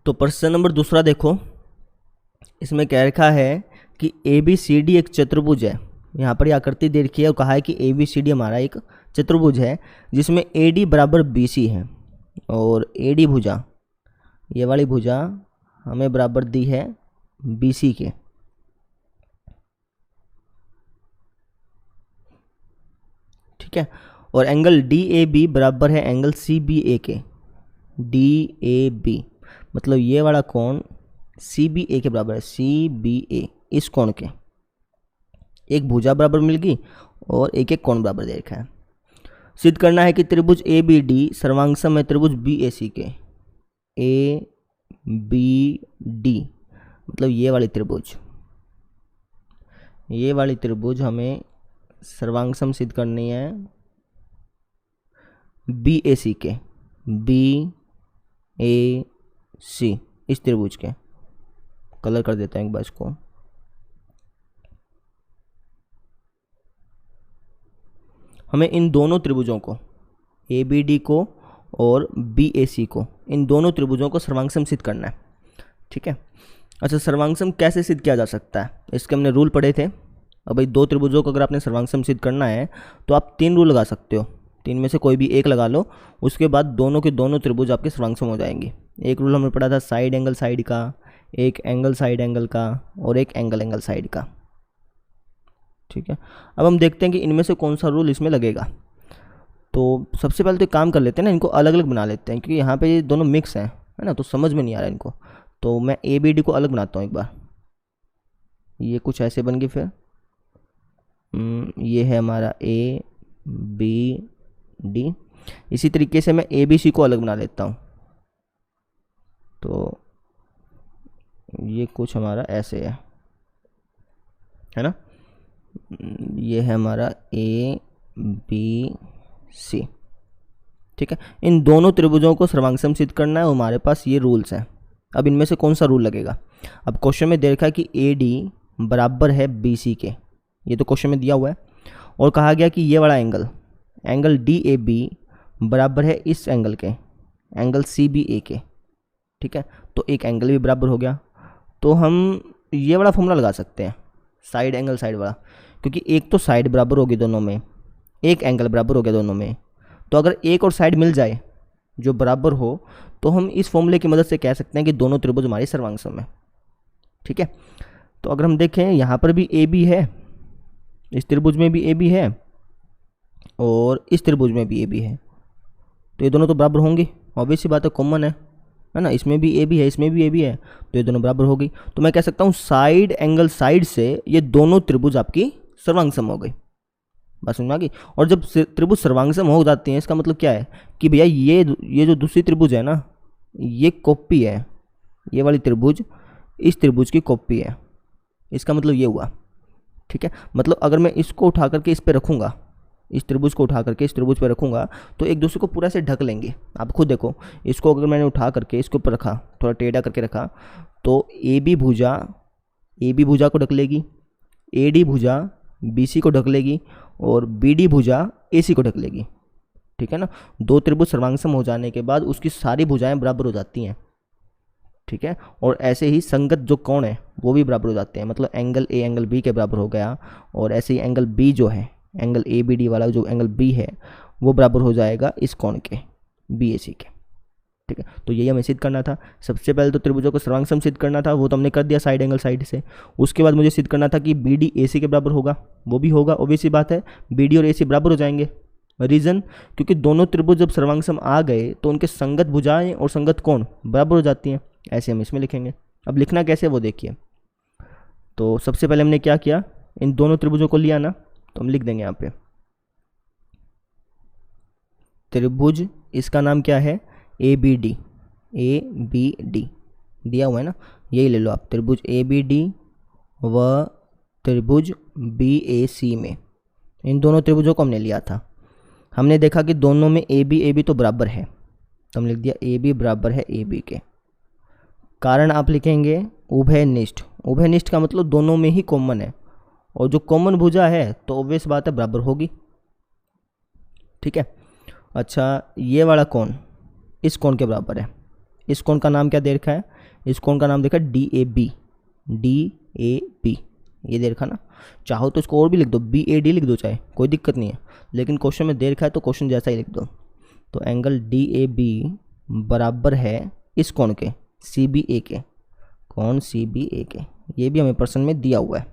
तो प्रश्न नंबर दूसरा देखो, इसमें कह रखा है कि ए बी सी डी एक चतुर्भुज है। यहाँ पर ये आकृति दे रखी है और कहा है कि ए बी सी डी हमारा एक चतुर्भुज है जिसमें ए डी बराबर बी सी है और ए डी भुजा, ये वाली भुजा हमें बराबर दी है बी सी के। ठीक है, और एंगल डी ए बी बराबर है एंगल सी बी ए के। डी ए बी मतलब ये वाला कोण सी बी ए के बराबर है, सी बी ए, इस कोण के एक भुजा बराबर मिल गई और एक एक कोण बराबर दे रखा है। सिद्ध करना है कि त्रिभुज ए बी डी सर्वांगसम है त्रिभुज बी ए सी के। ए बी डी मतलब ये वाली त्रिभुज हमें सर्वांगसम सिद्ध करनी है बी ए सी के। बी ए सी इस त्रिभुज के, कलर कर देता हूँ एक बार इसको। हमें इन दोनों त्रिभुजों को, ए बी डी को और बी ए सी को, इन दोनों त्रिभुजों को सर्वांगसम सिद्ध करना है। ठीक है, अच्छा सर्वांगसम कैसे सिद्ध किया जा सकता है, इसके हमने रूल पढ़े थे। अब भाई दो त्रिभुजों को अगर आपने सर्वांगसम सिद्ध करना है तो आप 3 रूल लगा सकते हो, 3 में से कोई भी एक लगा लो, उसके बाद दोनों के दोनों त्रिभुज आपके सर्वांगसम हो जाएंगे। एक रूल हमने पढ़ा था साइड एंगल साइड का, एक एंगल साइड एंगल का और एक एंगल एंगल साइड का। ठीक है, अब हम देखते हैं कि इनमें से कौन सा रूल इसमें लगेगा। तो सबसे पहले तो एक काम कर लेते हैं ना, इनको अलग अलग बना लेते हैं, क्योंकि यहाँ पे ये दोनों मिक्स हैं, है ना, तो समझ में नहीं आ रहा इनको। तो मैं ए बी डी को अलग बनाता हूँ एक बार। ये कुछ ऐसे बन गई, फिर ये है हमारा ए बी डी। इसी तरीके से मैं ए बी सी को अलग बना लेता हूँ। तो ये कुछ हमारा ऐसे है ना, ये है हमारा ए बी सी। ठीक है, इन दोनों त्रिभुजों को सर्वांगसम सिद्ध करना है, हमारे पास ये रूल्स हैं। अब इनमें से कौन सा रूल लगेगा। अब क्वेश्चन में दे रखा है कि ए डी बराबर है बी सी के, ये तो क्वेश्चन में दिया हुआ है, और कहा गया कि ये वाला एंगल डी ए बी बराबर है इस एंगल के, एंगल सी बी ए के। ठीक है, तो एक एंगल भी बराबर हो गया। तो हम ये वाला फॉर्मूला लगा सकते हैं, साइड एंगल साइड वाला, क्योंकि एक तो साइड बराबर होगी दोनों में, एक एंगल बराबर हो गया दोनों में। तो अगर एक और साइड मिल जाए जो बराबर हो तो हम इस फॉर्मूले की मदद से कह सकते हैं कि दोनों त्रिभुज हमारी सर्वांगसम है। ठीक है, तो अगर हम देखें यहाँ पर भी ए बी है, इस त्रिभुज में भी ए बी है और इस त्रिभुज में भी ए बी है, तो ये दोनों तो बराबर होंगे, ऑब्वियस सी बात है, कॉमन है ना। इसमें भी ए बी है, इसमें भी ए बी है, तो ये दोनों बराबर हो गई। तो मैं कह सकता हूँ साइड एंगल साइड से ये दोनों त्रिभुज आपकी सर्वांगसम हो गई। बात समझ में आ गई। और जब त्रिभुज सर्वांगसम हो जाती हैं, इसका मतलब क्या है कि भैया ये जो दूसरी त्रिभुज है ना, ये कॉपी है, ये वाली त्रिभुज इस त्रिभुज की कॉपी है, इसका मतलब ये हुआ। ठीक है, मतलब अगर मैं इसको उठा करके इस पर रखूँगा, इस त्रिभुज को उठा करके इस त्रिभुज पर रखूँगा, तो एक दूसरे को पूरा से ढक लेंगे। आप खुद देखो, इसको अगर मैंने उठा करके इसके ऊपर रखा, थोड़ा टेढ़ा करके रखा, तो ए बी भुजा को ढक लेगी, ए डी भुजा बी सी को ढक लेगी और बी डी भुजा ए सी को ढक लेगी। ठीक है ना, दो त्रिभुज सर्वांगसम हो जाने के बाद उसकी सारी भुजाएं बराबर हो जाती हैं। ठीक है, और ऐसे ही संगत जो कोण है वो भी बराबर हो जाते हैं, मतलब एंगल ए एंगल बी के बराबर हो गया, और ऐसे ही एंगल बी जो है, एंगल ए बी डी वाला जो एंगल बी है वो बराबर हो जाएगा इस कोण के, बी ए सी के। ठीक है, तो यही हमें सिद्ध करना था। सबसे पहले तो त्रिभुजों को सर्वांगसम सिद्ध करना था, वो तो हमने कर दिया साइड एंगल साइड से। उसके बाद मुझे सिद्ध करना था कि बी डी ए सी के बराबर होगा, वो भी होगा, ऑब्वियस सी बात है, बी डी और ए सी बराबर हो जाएंगे। रीज़न, क्योंकि दोनों त्रिभुज जब सर्वांगसम आ गए तो उनके संगत भुजाएं और संगत कोण बराबर हो जाती हैं। ऐसे हम इसमें लिखेंगे। अब लिखना कैसे वो देखिए। तो सबसे पहले हमने क्या किया, इन दोनों त्रिभुजों को लिया ना, तो हम लिख देंगे यहाँ पे त्रिभुज, इसका नाम क्या है, A B D, A B D दिया हुआ है ना, यही ले लो आप, त्रिभुज ए बी डी व त्रिभुज बी ए सी में इन दोनों त्रिभुजों को हमने लिया था। हमने देखा कि दोनों में ए बी तो बराबर है, तो हम लिख दिया ए बी बराबर है ए बी के। कारण आप लिखेंगे उभयनिष्ठ। उभयनिष्ठ का मतलब दोनों में ही कॉमन है, और जो कॉमन भुजा है तो ऑब्वियस बात है बराबर होगी। ठीक है, अच्छा ये वाला कोण इस कोण के बराबर है, इस कोण का नाम क्या दे रखा है, इस कोण का नाम देखा D A B, D A B ये दे रखा ना। चाहो तो इसको और भी लिख दो, बी ए डी लिख दो चाहे, कोई दिक्कत नहीं है, लेकिन क्वेश्चन में दे रखा है तो क्वेश्चन जैसा ही लिख दो। तो एंगल डी ए बी बराबर है इस कोण के सी बी ए के, कोण सी बी ए के, ये भी हमें प्रश्न में दिया हुआ है,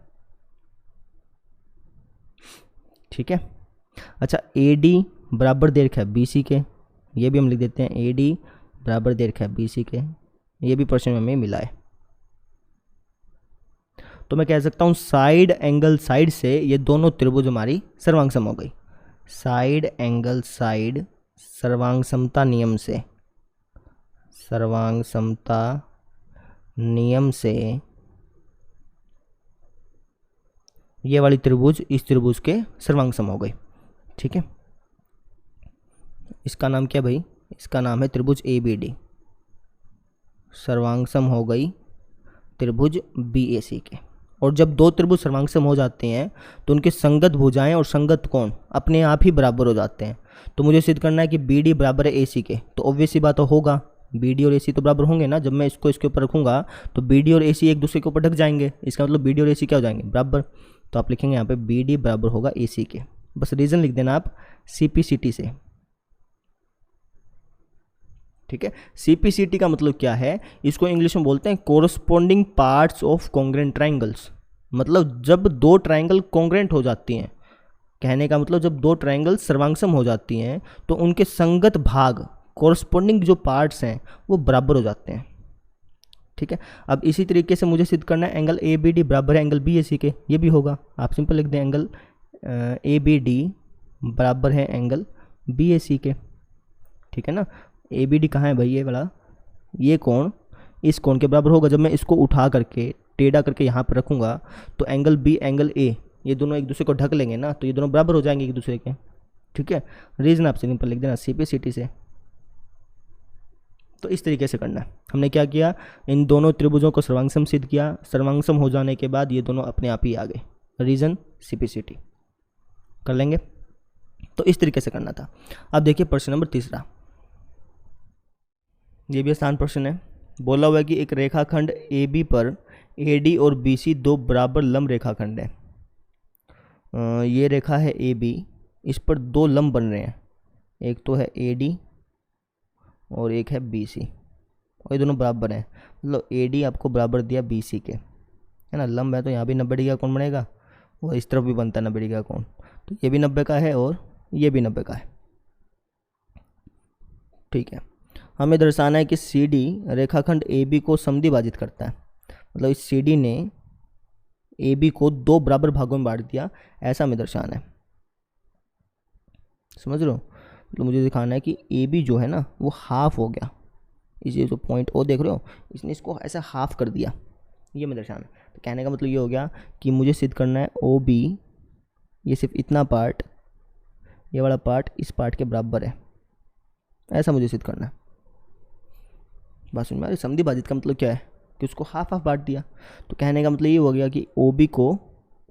ठीक है। अच्छा ए डी बराबर दे रखा है बी सी के, ये भी हम लिख देते हैं, ए डी बराबर दे रखा है बी सी के, ये भी प्रश्न में हमें मिला है। तो मैं कह सकता हूँ साइड एंगल साइड से ये दोनों त्रिभुज हमारी सर्वांग सम हो गई। साइड एंगल साइड सर्वांग समता नियम से, सर्वांग समता नियम से ये वाली त्रिभुज इस त्रिभुज के सर्वांग सम हो गई, ठीक है। इसका नाम क्या भाई, इसका नाम है त्रिभुज ए बी डी, सर्वांग सम हो गई त्रिभुज बी ए सी के। और जब दो त्रिभुज सर्वांग सम हो जाते हैं तो उनके संगत भुजाएं और संगत कोण अपने आप ही बराबर हो जाते हैं। तो मुझे सिद्ध करना है कि बी डी बराबर है ए सी के, तो ऑब्वियस सी बात तो होगा बी डी और ए सी तो बराबर होंगे ना। जब मैं इसको इसके ऊपर रखूंगा तो बी डी और ए सी एक दूसरे के ऊपर ढक जाएंगे, इसका मतलब बी डी और ए सी क्या हो जाएंगे, बराबर। तो आप लिखेंगे यहाँ पे बी डी बराबर होगा ए सी के, बस रीजन लिख देना आप सी पी सी टी से, ठीक है। सीपीसीटी का मतलब क्या है, इसको इंग्लिश में बोलते हैं corresponding parts of congruent triangles. मतलब जब दो ट्राइंगल कॉन्ग्रेंट हो जाती हैं, कहने का मतलब जब दो ट्राइंगल सर्वांगसम हो जाती हैं तो उनके संगत भाग कोरस्पॉन्डिंग जो पार्ट्स हैं वो बराबर हो जाते हैं, ठीक है। अब इसी तरीके से मुझे सिद्ध करना है एंगल ए बी डी बराबर है एंगल बी ए सी के, ये भी होगा। आप सिंपल लिख दें एंगल ए बी डी बराबर है एंगल बी ए सी के, ठीक है ना। ए बी डी कहाँ है भाई, ये वाला, ये कोण इस कोण के बराबर होगा। जब मैं इसको उठा करके टेढ़ा करके यहाँ पर रखूँगा तो एंगल बी एंगल ए ये दोनों एक दूसरे को ढक लेंगे ना, तो ये दोनों बराबर हो जाएंगे एक दूसरे के, ठीक है। रीजन आप सिंपल लिख देना सीपीसीटी से। तो इस तरीके से करना है। हमने क्या किया, इन दोनों त्रिभुजों को सर्वांगसम सिद्ध किया, सर्वांगसम हो जाने के बाद ये दोनों अपने आप ही आ गए, रीजन सीपीसीटी कर लेंगे। तो इस तरीके से करना था। अब देखिए प्रश्न नंबर तीसरा, ये भी आसान प्रश्न है। बोला हुआ है कि एक रेखाखंड ए बी पर ए डी और बी सी दो बराबर लंब रेखाखंड है। ये रेखा है ए बी, इस पर दो लंब बन रहे हैं, एक तो है ए डी और एक है बी सी, और ये दोनों बराबर हैं। मतलब ए डी आपको बराबर दिया बी सी के, है ना। लंब है तो यहाँ भी 90 डिग्री का कोण बनेगा और इस तरफ भी बनता है 90 डिग्री का कोण, तो ये भी 90 का है और ये भी 90 का है, ठीक है। हमें दर्शाना है कि सी डी रेखाखंड ए बी को समद्विभाजित करता है। मतलब इस सी डी ने ए बी को दो बराबर भागों में बांट दिया, ऐसा हमें दर्शाना है, समझ रहे हो। मतलब मुझे दिखाना है कि ए बी जो है ना वो हाफ हो गया, इस जो पॉइंट ओ देख रहे हो इसने इसको ऐसा हाफ कर दिया, ये मैं दर्शाना। तो कहने का मतलब ये हो गया कि मुझे सिद्ध करना है ओ बी ये सिर्फ इतना पार्ट, ये वाला पार्ट इस पार्ट के बराबर है, ऐसा मुझे सिद्ध करना है। बात समझ में आ रही। समद्विभाजित का मतलब क्या है कि उसको हाफ हाफ बांट दिया। तो कहने का मतलब ये हो गया कि ओ बी को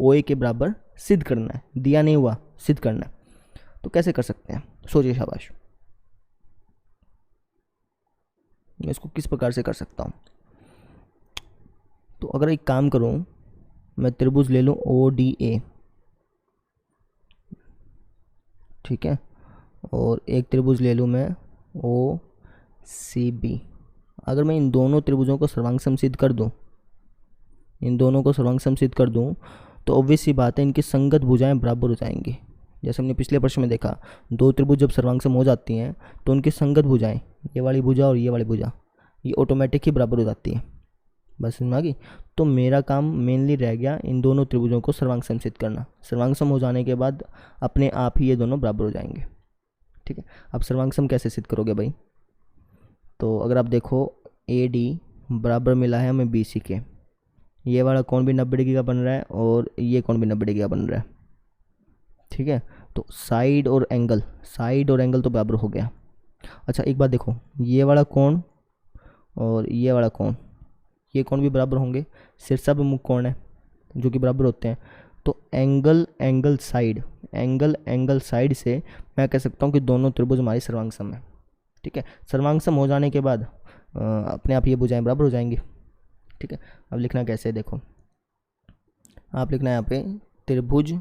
ओ ए के बराबर सिद्ध करना है, दिया नहीं हुआ, सिद्ध करना है। तो कैसे कर सकते हैं, सोचिए शाबाश। मैं इसको किस प्रकार से कर सकता हूँ, तो अगर एक काम करूँ, मैं त्रिभुज ले लूँ ओ डी ए, ठीक है, और एक त्रिभुज ले लूँ मैं ओ सी बी। अगर मैं इन दोनों त्रिभुजों को सर्वांगसम सिद्ध कर दूं, इन दोनों को सर्वांगसम सिद्ध कर दूं, तो ऑब्वियस सी बात है इनकी संगत भुजाएं बराबर हो जाएंगी। जैसे हमने पिछले प्रश्न में देखा, दो त्रिभुज जब सर्वांगसम हो जाती हैं तो उनकी संगत भुजाएं, ये वाली भुजा और ये वाली भुजा, ये ऑटोमेटिक ही बराबर हो जाती है। बस समझ में आ गई। तो मेरा काम मेनली रह गया इन दोनों त्रिभुजों को सर्वांगसम सिद्ध करना। सर्वांगसम हो जाने के बाद अपने आप ही ये दोनों बराबर हो जाएंगे, ठीक है। अब सर्वांगसम कैसे सिद्ध करोगे भाई, तो अगर आप देखो ए डी बराबर मिला है हमें बी सी के, ये वाला कोण भी 90 डिग्री का बन रहा है और ये कोण भी 90 डिग्री का बन रहा है, ठीक है। तो साइड और एंगल तो बराबर हो गया। अच्छा एक बात देखो, ये वाला कोण और ये वाला कोण, ये कोण भी बराबर होंगे, शीर्षाभिमुख कोण है जो कि बराबर होते हैं। तो एंगल साइड से मैं कह सकता हूँ कि दोनों त्रिभुज हमारी सर्वांगसम है, ठीक है। सर्वांगसम हो जाने के बाद अपने आप ये भुजाएं बराबर हो जाएंगी। ठीक है, अब लिखना कैसे है देखो, आप लिखना है यहाँ पे त्रिभुज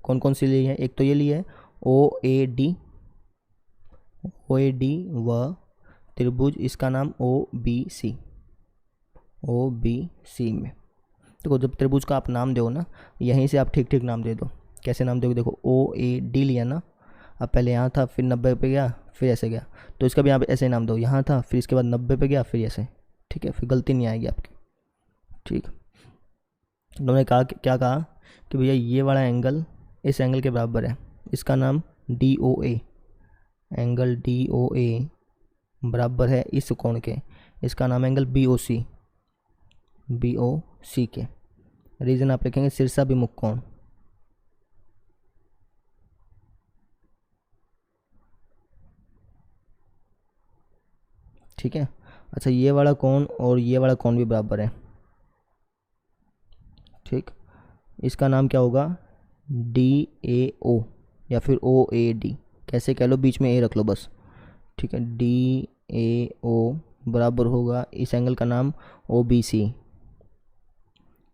कौन कौन सी ली है, एक तो ये ली है OAD, व त्रिभुज इसका नाम OBC में। देखो जब त्रिभुज का आप नाम दो ना, यहीं से आप ठीक ठीक नाम दे दो। कैसे नाम दोगे, देखो OAD लिया ना, अब पहले यहाँ था फिर 90 पे गया फिर ऐसे गया, तो इसका भी यहाँ पे ऐसे नाम दो, यहाँ था फिर इसके बाद 90 पे गया फिर ऐसे। ठीक है, फिर गलती नहीं आएगी आपकी। ठीक, उन्होंने कहा क्या कहा कि भैया ये वाला एंगल इस एंगल के बराबर है, इसका नाम DOA, एंगल DOA बराबर है इस कोण के, इसका नाम एंगल BOC के। रीजन आप लिखेंगे शीर्षाभिमुख कोण। ठीक है, अच्छा ये वाला कोण और ये वाला कोण भी बराबर है। ठीक, इसका नाम क्या होगा DAO या फिर OAD, कैसे कह लो, बीच में ए रख लो बस। ठीक है, DAO बराबर होगा इस एंगल का नाम OBC।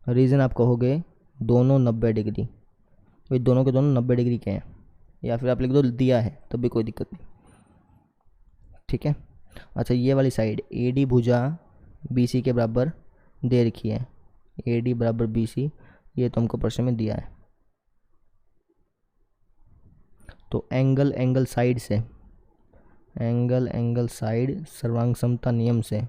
रीज़न आप कहोगे दोनों 90 डिग्री, भाई दोनों के दोनों 90 डिग्री के हैं, या फिर आप लिख दो दिया है तब भी कोई दिक्कत नहीं। ठीक है, अच्छा ये वाली साइड AD भुजा BC के बराबर दे रखी है, AD बराबर BC, ये तो हमको प्रश्न में दिया है। तो एंगल साइड से, एंगल साइड सर्वांग समता नियम से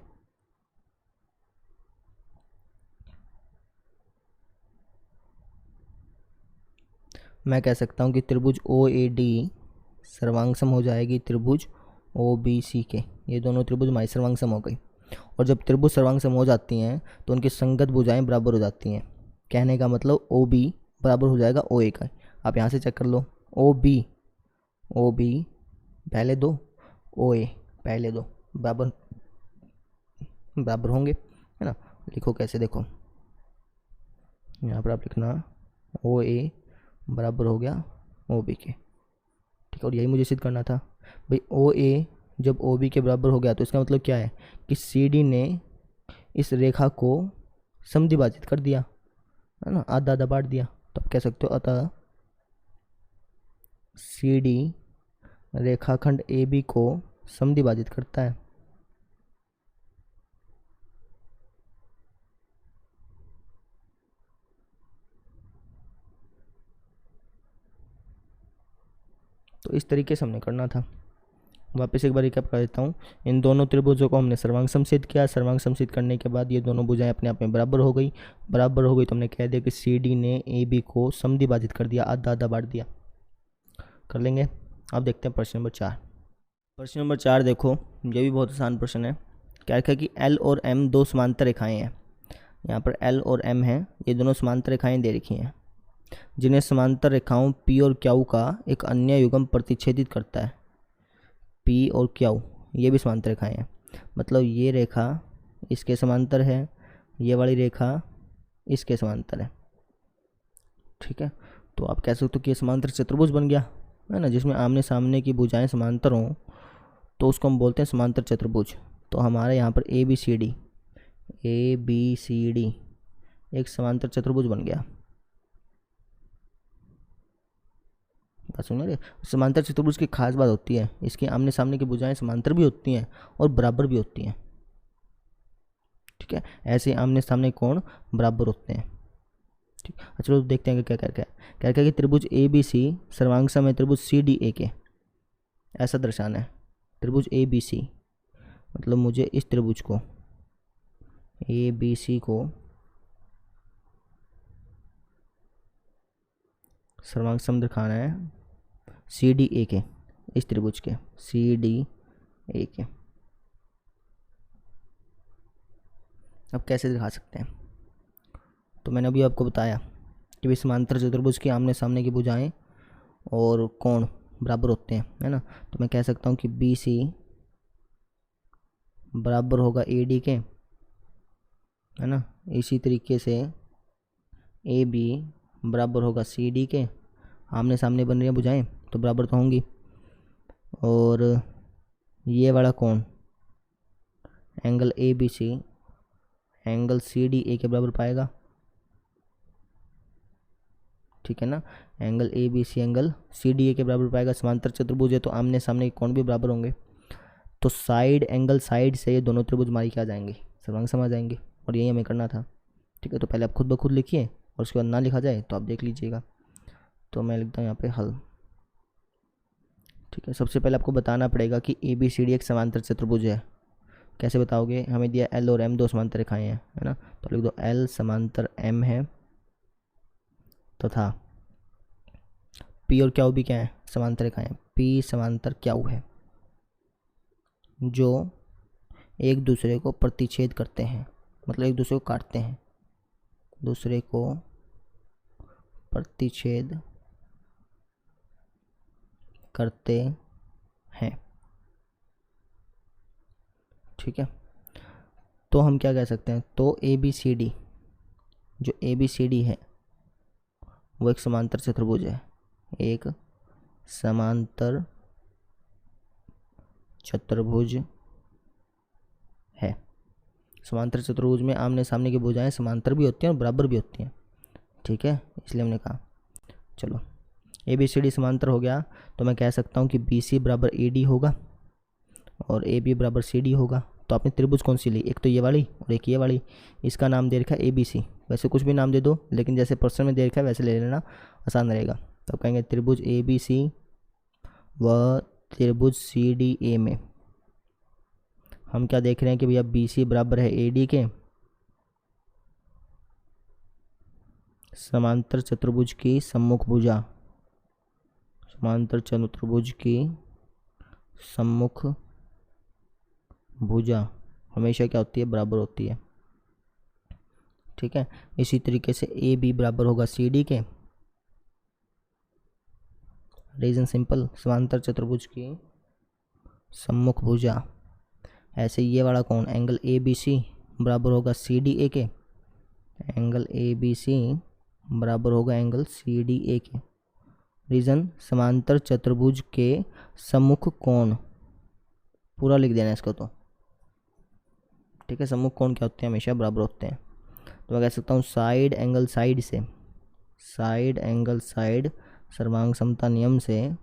मैं कह सकता हूँ कि त्रिभुज OAD सर्वांग सम हो जाएगी त्रिभुज OBC के। ये दोनों त्रिभुज हमारी सर्वांग सम हो गई, और जब त्रिभुज सर्वांग सम हो जाती हैं तो उनकी संगत भुजाएं बराबर हो जाती हैं। कहने का मतलब OB बराबर हो जाएगा OA का। आप यहाँ से चेक कर लो, OB पहले दो, OA पहले दो, बराबर होंगे, है ना। लिखो कैसे, देखो यहाँ पर आप लिखना OA बराबर हो गया OB के। ठीक है, और यही मुझे सिद्ध करना था भाई, OA जब OB के बराबर हो गया तो इसका मतलब क्या है कि CD ने इस रेखा को समद्विभाजित कर दिया, है ना, आधा आधा बांट दिया। तो आप कह सकते हो अतः CD रेखाखंड AB को समद्विभाजित करता है। तो इस तरीके से हमने करना था। वापस एक बार रिकैप कर देता हूँ, इन दोनों त्रिभुजों को हमने सर्वांग समसिद्ध किया। सर्वांग समसिद्ध करने के बाद ये दोनों भुजाएं अपने आप में बराबर हो गई। तो हमने कह दिया कि CD ने AB को समद्विभाजित कर दिया, आधा आधा बांट दिया। कर लेंगे। अब देखते हैं प्रश्न नंबर 4। प्रश्न नंबर 4 देखो, ये भी बहुत आसान प्रश्न है। क्या लिखा है कि L और M दो समांतर रेखाएं हैं। यहाँ पर L और M हैं, ये दोनों समांतर रेखाएं दे रखी हैं, जिन्हें समांतर रेखाओं P और Q का एक अन्य युग्म प्रतिच्छेदित करता है। P और Q ये भी समांतर रेखाएं हैं, मतलब ये रेखा इसके समांतर है, ये वाली रेखा इसके समांतर है। ठीक है, तो आप कह सकते हो कि ये समांतर चतुर्भुज बन गया, है ना, जिसमें आमने सामने की भुजाएं समांतर हों तो उसको हम बोलते हैं समांतर चतुर्भुज। तो हमारे यहाँ पर ABCD एक समांतर चतुर्भुज बन गया। बात सुन रहे, समांतर चतुर्भुज की खास बात होती है, इसके आमने सामने की भुजाएं समांतर भी होती हैं और बराबर भी होती हैं। ठीक है, ऐसे आमने सामने कोण बराबर होते हैं। ठीक, चलो देखते हैं कि क्या क्या कि त्रिभुज ABC सर्वांग सम है त्रिभुज CDA के, ऐसा दर्शाना है। त्रिभुज ABC मतलब मुझे इस त्रिभुज को ABC को सर्वांग सम दिखाना है CDA के, इस त्रिभुज के CDA के। अब कैसे दिखा सकते हैं, तो मैंने अभी आपको बताया कि भी समांतर चतुर्भुज की आमने सामने की भुजाएं और कोण बराबर होते हैं, है ना। तो मैं कह सकता हूँ कि BC बराबर होगा AD के, है ना। इसी तरीके से AB बराबर होगा CD के, आमने सामने बन रही हैं भुजाएं तो बराबर तो होंगी। और ये वाला कोण angle A B C angle C D A के बराबर पाएगा, ठीक है ना। Angle A B C angle C D A के बराबर पाएगा। समांतर चतुर्भुज है तो आमने सामने के कोण भी बराबर होंगे, तो साइड एंगल साइड से ये दोनों त्रिभुज हमारी क्या आ जाएंगे, सर्वांग सम आ जाएंगे। और यही हमें करना था, ठीक है। तो पहले आप खुद ब खुद लिखिए और उसके बाद ना लिखा जाए तो आप देख लीजिएगा। तो मैं लिखता हूँ यहाँ पे हल, ठीक है। सबसे पहले आपको बताना पड़ेगा कि ए बी सी डी एक समांतर चतुर्भुज है। कैसे बताओगे, हमें दिया एल और एम दो समांतर रेखाएं हैं, है ना। तो लिख दो एल समांतर एम है तथा पी और क्यू भी क्या है, समांतर रेखाएं। पी समांतर क्यू है जो एक दूसरे को प्रतिच्छेद करते हैं, मतलब एक दूसरे को काटते हैं, दूसरे को प्रतिच्छेद करते हैं, ठीक है। तो हम क्या कह सकते हैं, तो ए बी सी डी, जो ए बी सी डी है वो एक समांतर चतुर्भुज है, एक समांतर चतुर्भुज है। समांतर चतुर्भुज में आमने सामने की भुजाएं समांतर भी होती हैं और बराबर भी होती हैं, ठीक है। इसलिए हमने कहा चलो ए बी सी डी समांतर हो गया, तो मैं कह सकता हूँ कि बी सी बराबर ए डी होगा और ए बी बराबर सी डी होगा। तो आपने त्रिभुज कौन सी ली, एक तो ये वाली और एक ये वाली। इसका नाम दे रखा है ए बी सी, वैसे कुछ भी नाम दे दो, लेकिन जैसे प्रश्न में दे रखा है वैसे ले लेना, आसान रहेगा। तो कहेंगे त्रिभुज ए बी सी व त्रिभुज सी डी ए में हम क्या देख रहे हैं कि भैया बी सी बराबर है ए डी के, समांतर चतुर्भुज की सम्मुख भुजा, समांतर चतुर्भुज की सम्मुख भुजा हमेशा क्या होती है, बराबर होती है, ठीक है। इसी तरीके से ए बी बराबर होगा सी डी के, रीजन सिंपल, समांतर चतुर्भुज की सम्मुख भुजा। ऐसे ये वाला कौन, एंगल ए बी सी बराबर होगा सी डी ए के, एंगल ए बी सी बराबर होगा एंगल सी डी ए के। रीजन समांतर चतुर्भुज के सम्मुख कोण, पूरा लिख देना इसको तो, ठीक है। सम्मुख कोण क्या होते हैं, हमेशा बराबर होते हैं। तो मैं कह सकता हूँ साइड एंगल साइड से, साइड एंगल साइड सर्वांग समता नियम से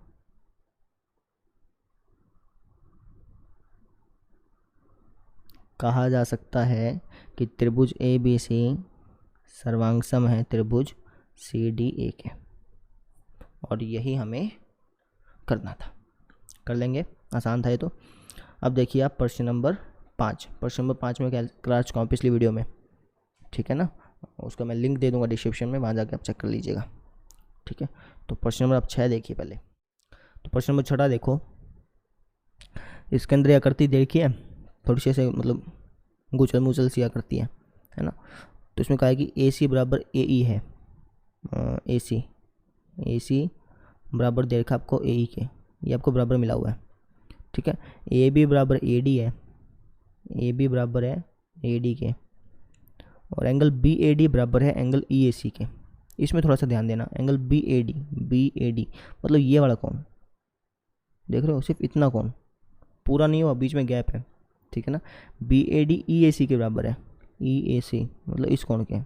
कहा जा सकता है कि त्रिभुज ए बी सी सर्वांग सम है त्रिभुज सी डी ए के। और यही हमें करना था, कर लेंगे, आसान था ये तो। अब देखिए आप प्रश्न नंबर 5, प्रश्न नंबर 5 में क्या करा चुका हूँ पिछली वीडियो में, ठीक है ना। उसका मैं लिंक दे दूंगा डिस्क्रिप्शन में, वहाँ जाकर आप चेक कर लीजिएगा, ठीक है। तो प्रश्न नंबर आप 6 देखिए पहले। तो प्रश्न नंबर 6 देखो, इसके अंदर आकृति देखिए थोड़ी सी ऐसे मतलब गुचल मुचल सी आकृति है ना। तो इसमें कहा है कि ए सी बराबर ए ई है, ए सी बराबर दे रखा आपको ए ई के, ये आपको बराबर मिला हुआ है, ठीक है। ए बी बराबर ए डी है, ए बी बराबर है ए डी के, और एंगल बी ए डी बराबर है एंगल ई ए सी के। इसमें थोड़ा सा ध्यान देना, एंगल बी ए डी मतलब ये वाला कौन, देख रहे हो, सिर्फ इतना कौन, पूरा नहीं हुआ, बीच में गैप है, ठीक है ना। बी ए डी ई ए सी के बराबर है, ई ए सी मतलब इस कोण के,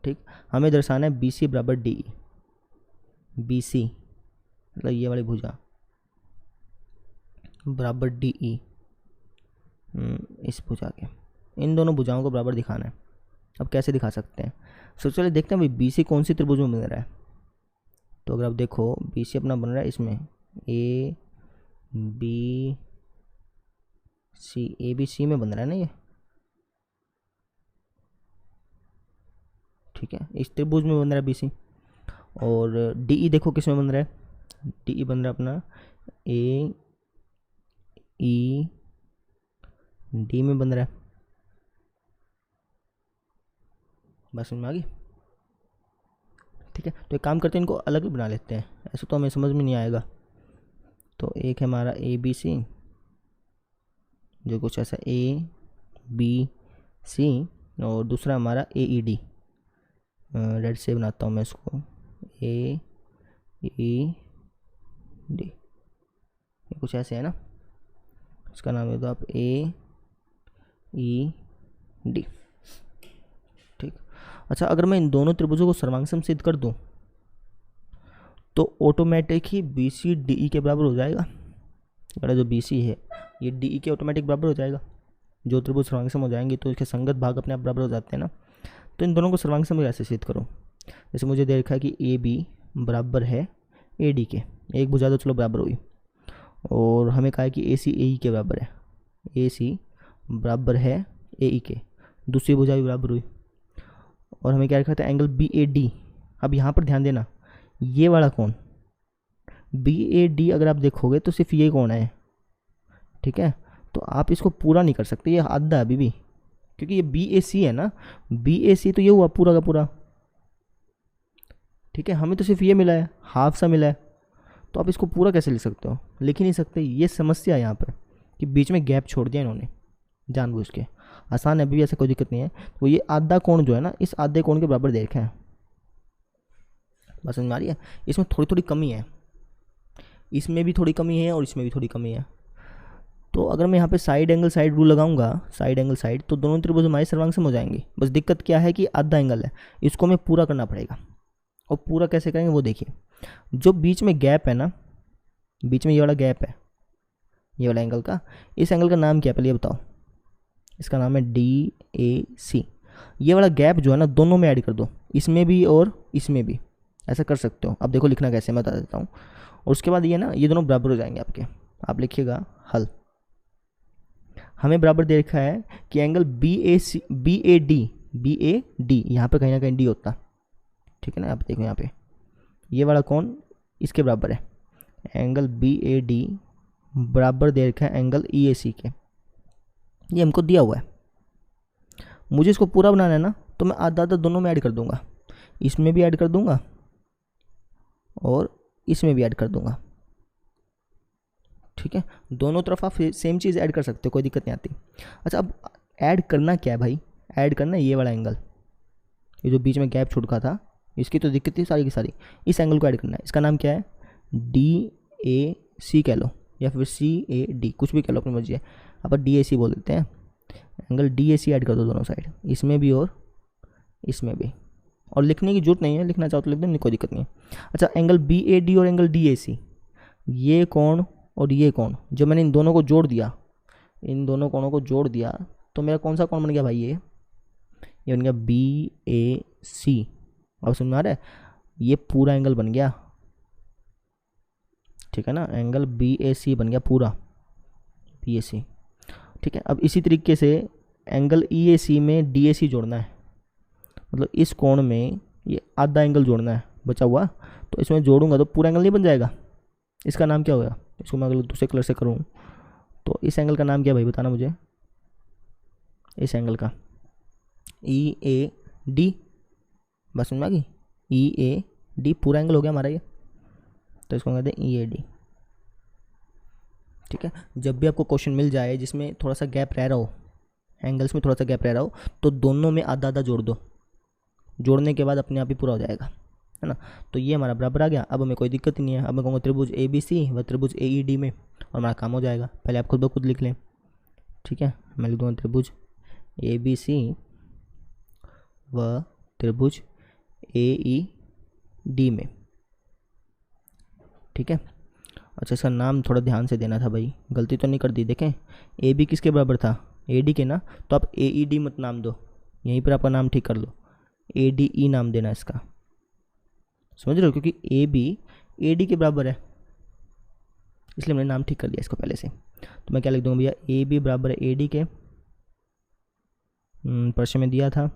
ठीक। हमें दर्शाना है बी सी बराबर डी ई, बी सी मतलब ये वाली भुजा बराबर डी ई, इस भुजा के, इन दोनों भुजाओं को बराबर दिखाना है। अब कैसे दिखा सकते हैं, सबसे पहले देखते हैं भाई बी सी कौन सी त्रिभुज में बन रहा है। तो अगर आप देखो बी सी अपना बन रहा है इसमें ए बी सी में बन रहा है ना ये, ठीक है, इस त्रिभुज में बन रहा है बी सी। और डी ई देखो किस में बन रहा है, डी ई बन रहा है अपना ए ई डी में बन रहा है, बस समझ में आ गई, ठीक है। तो एक काम करते हैं, इनको अलग बना लेते हैं, ऐसे तो हमें समझ में नहीं आएगा। तो एक है हमारा ए बी सी जो कुछ ऐसा ए बी सी, और दूसरा हमारा ए ई डी, रेड से बनाता हूँ मैं इसको, ए ई डी, ये कुछ ऐसे है ना, इसका नाम दे दो आप ए ई डी। ठीक। अच्छा, अगर मैं इन दोनों त्रिभुजों को सर्वांग सिद्ध कर दूं तो ऑटोमेटिक ही बी सी डी ई के बराबर हो जाएगा। बड़ा जो बी सी है ये डी ई के ऑटोमेटिक बराबर हो जाएगा। जो त्रिभुज सर्वांग हो जाएंगे तो इसके संगत भाग अपने आप बराबर हो जाते हैं ना। तो इन दोनों को सर्वांग कैसे सिद्ध करूँ? जैसे मुझे दे रखा है कि ए बी बराबर है ए डी के, एक भुजा तो चलो बराबर हुई, और हमें कहा है कि ए सी ए ई के बराबर है, ए सी बराबर है ए ई के, दूसरी भुजा भी बराबर हुई, और हमें क्या रखा था एंगल बी ए डी। अब यहाँ पर ध्यान देना, ये वाला कौन बी ए डी अगर आप देखोगे तो सिर्फ ये कौन है, ठीक है। तो आप इसको पूरा नहीं कर सकते, ये आधा है अभी भी, क्योंकि ये बी ए सी है ना, बी ए सी तो ये हुआ पूरा का पूरा, ठीक है। हमें तो सिर्फ ये मिला है, हाफ सा मिला है, तो आप इसको पूरा कैसे लिख सकते हो? लिख ही नहीं सकते। ये समस्या है यहाँ पर कि बीच में गैप छोड़ दिया इन्होंने जानबूझ के। आसान है, अभी भी ऐसा कोई दिक्कत नहीं है। तो ये आधा कोण जो है ना, इस आधे कोण के बराबर देखे हैं, बस समझ में आ रही है। इसमें थोड़ी थोड़ी कमी है, इसमें भी थोड़ी कमी है और इसमें भी थोड़ी कमी है। तो अगर मैं यहाँ पे साइड एंगल साइड रूल लगाऊंगा, साइड एंगल साइड, तो दोनों त्रिभुज हमारे सर्वांग सम हो जाएंगे। बस दिक्कत क्या है कि आधा एंगल है, इसको हमें पूरा करना पड़ेगा। और पूरा कैसे करेंगे वो देखिए। जो बीच में गैप है ना, बीच में ये वाला गैप है, ये वाला एंगल का, इस एंगल का नाम क्या है पहले ये बताओ? इसका नाम है डी ए सी। ये वाला गैप जो है ना, दोनों में ऐड कर दो, इसमें भी और इसमें भी, ऐसा कर सकते हो। अब देखो लिखना कैसे मैं बता देता हूँ। और उसके बाद ये ना, ये दोनों बराबर हो जाएंगे आपके। आप लिखिएगा हल। हमें बराबर दे रखा है कि angle B A C, B A D, यहाँ पे कहीं ना कहीं डी होता, ठीक है ना। आप देखो यहाँ पे ये वाला कौन इसके बराबर है, एंगल बी ए डी बराबर दे रखा है एंगल ई ए सी के। ये हमको दिया हुआ है, मुझे इसको पूरा बनाना है ना, तो मैं आधा आधा दोनों में ऐड कर दूंगा, इसमें भी ऐड कर दूंगा और इसमें भी ऐड कर दूंगा, ठीक है। दोनों तरफ आप सेम चीज़ ऐड कर सकते हो, कोई दिक्कत नहीं आती। अच्छा, अब ऐड करना क्या है भाई? ऐड करना है ये वाला एंगल, ये जो बीच में गैप छुटका था, इसकी तो दिक्कत थी सारी की सारी। इस एंगल को ऐड करना है। इसका नाम क्या है? डी ए सी कह लो या फिर सी ए डी, कुछ भी कह लो, अपनी मर्जी है। आप डी ए सी बोल देते हैं। Angle D A C add कर दो दोनों साइड, इसमें भी और इसमें भी। और लिखने की जरूरत नहीं है, लिखना चाहो तो लिख दो, कोई दिक्कत नहीं है। अच्छा, एंगल बी ए डी और एंगल डी ए सी, ये कोण और ये कोण, जो मैंने इन दोनों को जोड़ दिया, इन दोनों कोणों को जोड़ दिया, तो मेरा कौन सा कोण बन गया भाई? ये बन गया बी ए सी। अब समझ में आ रहा है? ये पूरा एंगल बन गया, ठीक है ना। एंगल बी ए सी बन गया पूरा, बी ए सी, ठीक है। अब इसी तरीके से एंगल ई ए सी में डी ए सी जोड़ना है, मतलब इस कोण में ये आधा एंगल जोड़ना है बचा हुआ, तो इसमें जोड़ूंगा तो पूरा एंगल नहीं बन जाएगा। इसका नाम क्या होगा? इसको मैं अगर दूसरे कलर से करूँ तो इस एंगल का नाम क्या भाई, बताना मुझे। इस एंगल का ई ए डी, बस समझ में आ गई? ई ए डी पूरा एंगल हो गया हमारा ये, तो इसको कहते हैं ई ए डी, ठीक है। जब भी आपको क्वेश्चन मिल जाए जिसमें थोड़ा सा गैप रह रहा हो, एंगल्स में थोड़ा सा गैप रह रहा हो, तो दोनों में आधा आधा जोड़ दो, जोड़ने के बाद अपने आप ही पूरा हो जाएगा, है ना। तो ये हमारा बराबर आ गया। अब हमें कोई दिक्कत ही नहीं है। अब मैं कहूँगा त्रिभुज ए बी सी व त्रिभुज ए ई डी में, और हमारा काम हो जाएगा। पहले आप खुद ब खुद लिख लें, ठीक है। मैं लिख दूँगा त्रिभुज ए बी सी व त्रिभुज ए ई डी में, ठीक है। अच्छा, इसका नाम थोड़ा ध्यान से देना था भाई, गलती तो नहीं कर दी। देखें, ए बी किसके बराबर था? ए डी के ना, तो आप ए ई डी मत नाम दो, यहीं पर आपका नाम ठीक कर लो, ए डी ई नाम देना इसका, समझ रहे हो? क्योंकि ए बी ए डी के बराबर है, इसलिए मैंने नाम ठीक कर लिया इसको पहले से। तो मैं क्या लिख दूँगा भैया? ए बी बराबर है ए डी के, प्रश्न में दिया था,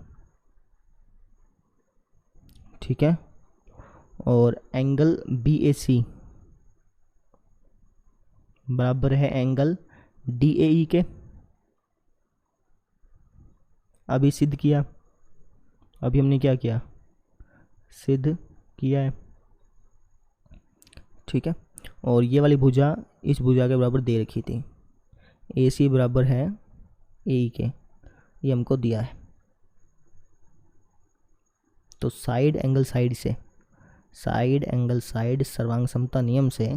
ठीक है। और एंगल बी ए सी बराबर है एंगल डी ए ई के। अभी सिद्ध किया, अभी हमने क्या किया? सिद्ध किया है, ठीक है। और ये वाली भुजा इस भुजा के बराबर दे रखी थी, ए सी बराबर है ए ई के, ये हमको दिया है। तो साइड एंगल साइड से, साइड एंगल साइड सर्वांग समता नियम से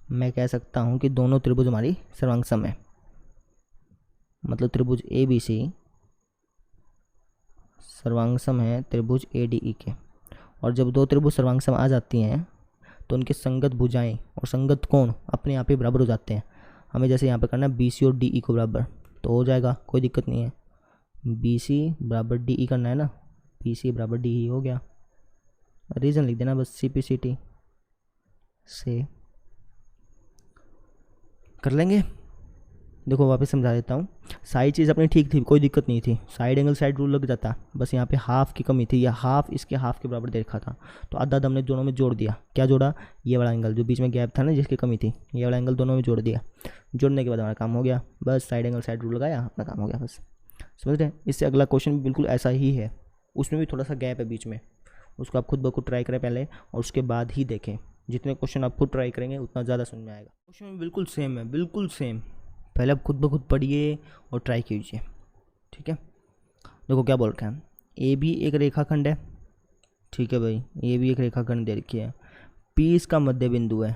मैं कह सकता हूँ कि दोनों त्रिभुज हमारी सर्वांग सम है, मतलब त्रिभुज ए बी सी सर्वांग सम है त्रिभुज ए डी ई के। और जब दो त्रिभुज सर्वांग सम आ जाती हैं तो उनके संगत भुजाएं और संगत कोण अपने आप ही बराबर हो जाते हैं। हमें जैसे यहाँ पे करना है बी सी और डी ई को बराबर, तो हो जाएगा, कोई दिक्कत नहीं है। बी सी बराबर डी ई करना है ना, बी सी बराबर डी ई हो गया, रीजन लिख देना बस, सी पी सी टी से कर लेंगे। देखो वापस समझा देता हूँ, सारी चीज़ अपनी ठीक थी, कोई दिक्कत नहीं थी, साइड एंगल साइड रूल लग जाता, बस यहाँ पे हाफ की कमी थी, या हाफ इसके हाफ के बराबर दे रखा था, तो आधा हमने दोनों में जोड़ दिया। क्या जोड़ा? ये वाला एंगल जो बीच में गैप था ना जिसकी कमी थी, ये वाला एंगल दोनों में जोड़ दिया। जोड़ने के बाद हमारा काम हो गया, बस साइड एंगल साइड रूल लगाया, अपना काम हो गया, बस समझ रहे हैं। इससे अगला क्वेश्चन भी बिल्कुल ऐसा ही है, उसमें भी थोड़ा सा गैप है बीच में, उसको आप खुद ब खुद ट्राई करें पहले और उसके बाद ही देखें। जितने क्वेश्चन आप खुद ट्राई करेंगे उतना ज़्यादा समझ में आएगा। क्वेश्चन बिल्कुल सेम है, बिल्कुल सेम, पहले आप खुद ब खुद पढ़िए और ट्राई कीजिए, ठीक है। देखो क्या बोल रहे हैं, ए भी एक रेखाखंड है, ठीक है भाई, ये भी एक रेखाखंड दे रखी है, पी इसका मध्य बिंदु है,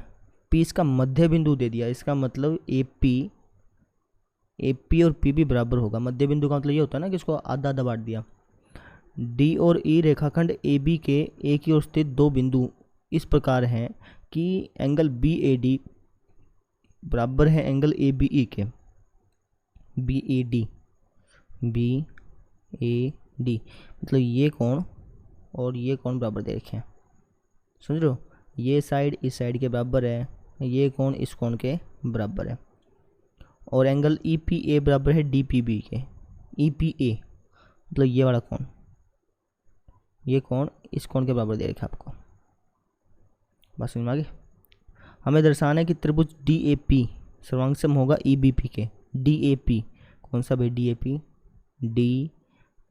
पी इसका मध्य बिंदु दे दिया, इसका मतलब ए पी और पी भी बराबर होगा। मध्य बिंदु का मतलब ये होता है ना कि इसको आधा आधा बांट दिया। डी और ई रेखाखंड ए बी के एक ही ओर स्थित दो बिंदु इस प्रकार हैं कि एंगल बी ए डी बराबर है एंगल ए बी ई के। बी ए डी मतलब ये कोण और ये कोण बराबर दे रखे हैं, समझ रहे हो। ये साइड इस साइड के बराबर है, ये कोण इस कोण के बराबर है, और एंगल ई पी ए बराबर है डी पी बी के। ई पी ए मतलब ये वाला कोण, ये कोण इस कोण के बराबर दे रखा है आपको, बस समझ में आ गई। हमें दर्शाना है कि त्रिभुज डी ए पी सर्वांग सम होगा ई बी पी के। डी ए पी कौन सा भाई? D A P, D